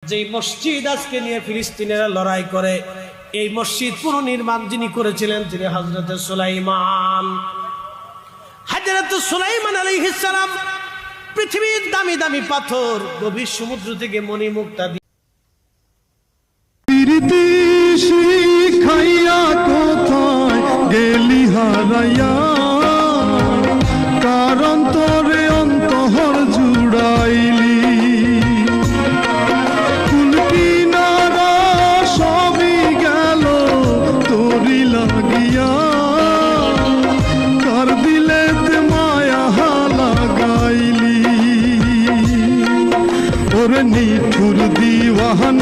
যে মসজিদ আজকে নিয়ে ফিলিস্তিনেরা লড়াই করে, এই মসজিদ পুনর্নির্মাণ যিনি করেছিলেন তিনি হযরত সুলাইমান। হযরত সুলাইমান আলাইহিস সালাম পৃথিবীর দামি দামি পাথর গভীর সমুদ্র থেকে মণিমুক্তা শিখাইয়া কোথায় গেলি হারাইয়া, কারণ তোরে অন্তর জুড়াইলি। ফুল কিনারা সবই গেল তোরি লাগিয়া, কার দিলেতে মায়া লাগাইলি। ওরে নিঠুর দিওয়ান